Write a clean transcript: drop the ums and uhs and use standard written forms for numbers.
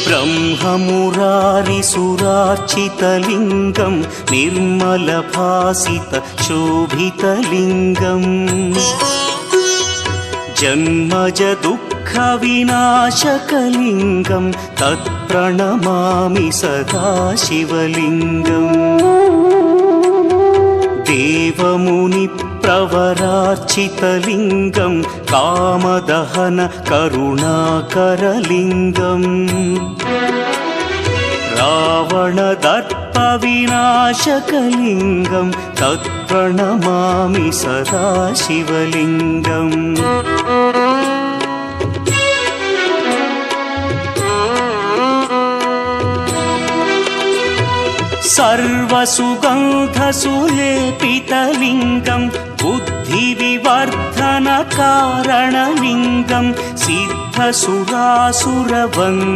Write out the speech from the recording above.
ब्रह्ममुरारिसुरार्चितलिङ्गं निर्मलभासितशोभितलिङ्गम् जन्मज दुःखविनाशकलिङ्गं तत्प्रणमामि सदा शिवलिङ्गम् देवमुनिप्रवरार्चितलिङ्गं कामदहन करुणाकरलिङ्गम् रावणदर्पविनाशकलिङ्गं तत्प्रणमामि सदा शिवलिङ्गम् सर्वसुगन्धसुलेपितलिङ्गं बुद्धिविवर्धनकारणलिङ्गं सिद्धसुरासुरवन्द्यं